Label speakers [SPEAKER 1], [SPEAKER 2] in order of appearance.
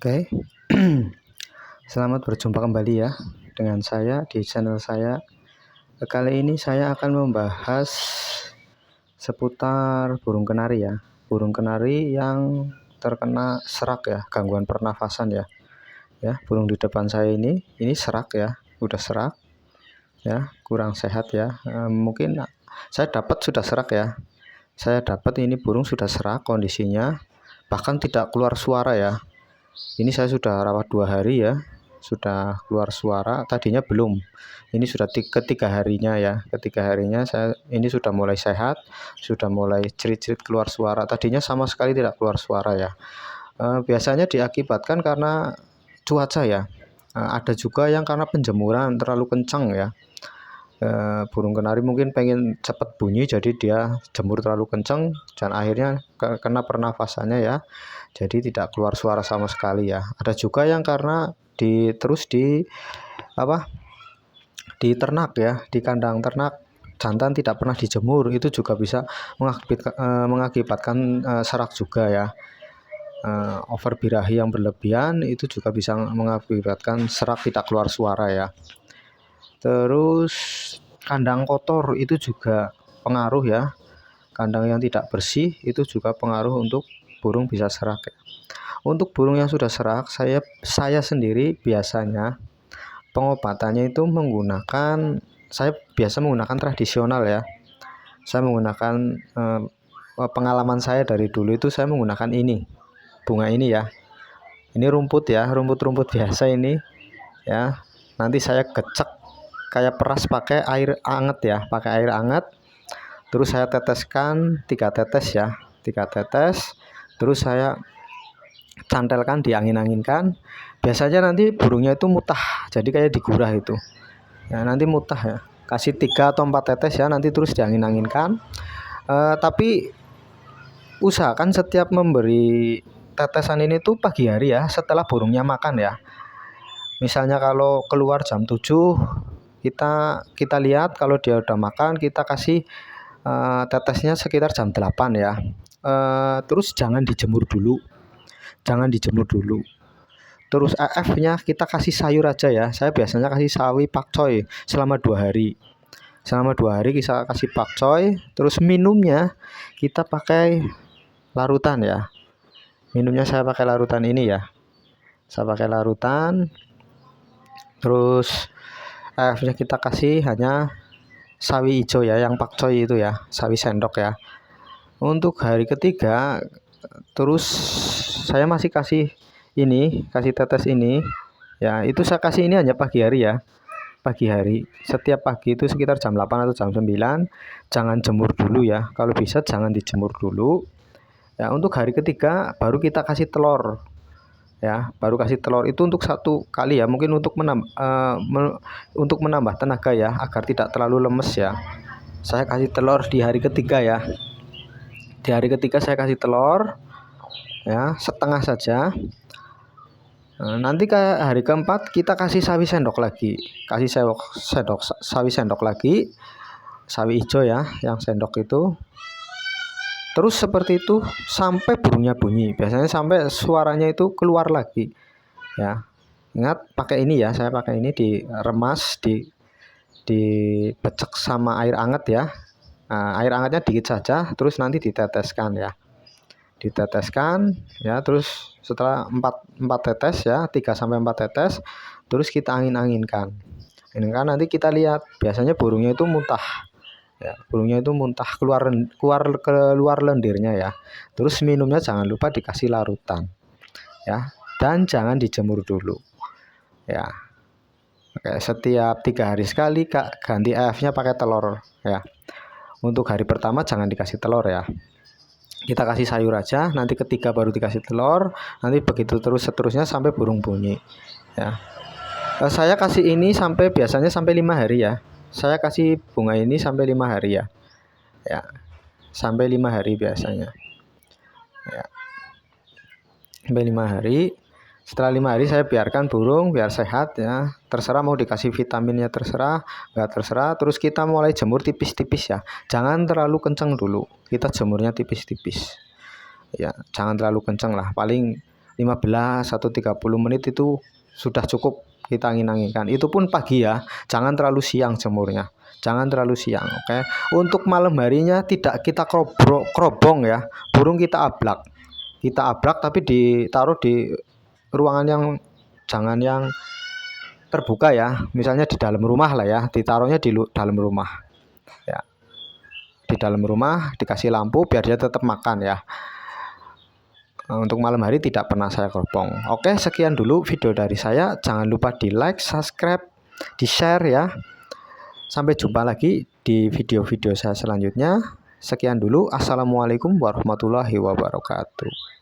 [SPEAKER 1] Oke, selamat berjumpa kembali ya dengan saya di channel saya. Kali ini saya akan membahas seputar burung kenari ya. Burung kenari yang terkena serak ya, gangguan pernafasan ya. Ya, burung di depan saya ini serak ya, udah serak ya, kurang sehat ya. Mungkin saya dapat sudah serak ya. Saya dapat ini burung sudah serak kondisinya, bahkan tidak keluar suara ya. Ini saya sudah rawat 2 hari ya, sudah keluar suara. Tadinya belum, ini sudah ketiga harinya ya. Ketiga harinya saya ini sudah mulai sehat, sudah mulai cerit-cerit keluar suara. Tadinya sama sekali tidak keluar suara ya. Biasanya diakibatkan karena cuaca ya. Ada juga yang karena penjemuran terlalu kencang ya. Burung kenari mungkin pengen cepat bunyi, jadi dia jemur terlalu kencang dan akhirnya kena pernafasannya ya, jadi tidak keluar suara sama sekali ya. Ada juga yang karena di ternak ya, di kandang ternak jantan tidak pernah dijemur, itu juga bisa mengakibatkan serak juga ya. Over birahi yang berlebihan itu juga bisa mengakibatkan serak, tidak keluar suara ya. Terus kandang kotor itu juga pengaruh ya. Kandang yang tidak bersih itu juga pengaruh untuk burung bisa serak ya. Untuk burung yang sudah serak, saya sendiri biasanya pengobatannya itu saya biasa menggunakan tradisional ya. Saya menggunakan pengalaman saya dari dulu itu, saya menggunakan bunga ini ya. Ini rumput ya, rumput-rumput biasa ini ya. Nanti saya gecek kayak peras pakai air anget ya, pakai air anget. Terus saya teteskan 3 tetes ya, 3 tetes. Terus saya cantelkan, diangin-anginkan. Biasanya nanti burungnya itu mutah, jadi kayak digurah itu ya, nanti mutah ya. Kasih 3 atau 4 tetes ya, nanti terus diangin-anginkan. Tapi usahakan setiap memberi tetesan ini tuh pagi hari ya, setelah burungnya makan ya. Misalnya kalau keluar jam 7, kita lihat kalau dia udah makan, kita kasih tetesnya sekitar jam 8 ya. Terus jangan dijemur dulu. Terus EF-nya kita kasih sayur aja ya. Saya biasanya kasih sawi pakcoy selama 2 hari. Selama 2 hari kita kasih pakcoy. Terus minumnya kita pakai larutan ya. Minumnya saya pakai larutan ini ya. Saya pakai larutan. Terus EF-nya kita kasih hanya sawi hijau ya, yang pakcoy itu ya, sawi sendok ya. Untuk hari ketiga terus saya masih kasih tetes ini ya. Itu saya kasih ini hanya pagi hari ya, pagi hari. Setiap pagi itu sekitar jam 8 atau jam 9. Jangan jemur dulu ya, kalau bisa jangan dijemur dulu ya. Untuk hari ketiga baru kita kasih telur ya, baru kasih telur itu untuk 1 kali ya, mungkin untuk menambah tenaga ya, agar tidak terlalu lemes ya. Saya kasih telur di hari ketiga ya. Di hari ketiga saya kasih telur ya, setengah saja. Nanti ke hari keempat kita kasih sawi sendok lagi, sawi sendok lagi, sawi hijau ya, yang sendok itu. Terus seperti itu sampai burungnya bunyi, biasanya sampai suaranya itu keluar lagi ya. Ingat pakai ini ya, saya pakai ini diremas, dibecek sama air hangat ya. Air hangatnya dikit saja, terus nanti diteteskan ya. Diteteskan ya, terus setelah 4 tetes ya, 3 sampai 4 tetes, terus kita angin-anginkan. Nanti kita lihat, biasanya burungnya itu muntah. Ya, burungnya itu muntah, keluar lendirnya ya. Terus minumnya jangan lupa dikasih larutan ya, dan jangan dijemur dulu ya. Oke, setiap 3 hari sekali ganti EF-nya pakai telur ya. Untuk hari pertama jangan dikasih telur ya, kita kasih sayur aja. Nanti ketiga baru dikasih telur, nanti begitu terus seterusnya sampai burung bunyi ya. Saya kasih ini biasanya sampai 5 hari ya. Saya kasih bunga ini sampai 5 hari ya. Ya, sampai 5 hari biasanya. Ya. Sampai 5 hari. Setelah 5 hari saya biarkan burung biar sehat ya. Terserah mau dikasih vitaminnya, terserah, nggak terserah. Terus kita mulai jemur tipis-tipis ya. Jangan terlalu kencang dulu. Kita jemurnya tipis-tipis. Ya, jangan terlalu kencang lah. Paling 15 atau 30 menit itu sudah cukup kita angin-anginkan. Itu pun pagi ya, jangan terlalu siang jemurnya. Jangan terlalu siang, oke. Untuk malam harinya tidak kita kerobong ya. Burung kita ablak. Kita ablak tapi ditaruh di ruangan yang jangan yang terbuka ya. Misalnya di dalam rumah lah ya, ditaruhnya di dalam rumah. Ya. Di dalam rumah dikasih lampu biar dia tetap makan ya. Untuk malam hari tidak pernah saya kerobong. Oke, sekian dulu video dari saya. Jangan lupa di like, subscribe, di share ya. Sampai jumpa lagi di video-video saya selanjutnya. Sekian dulu. Assalamualaikum warahmatullahi wabarakatuh.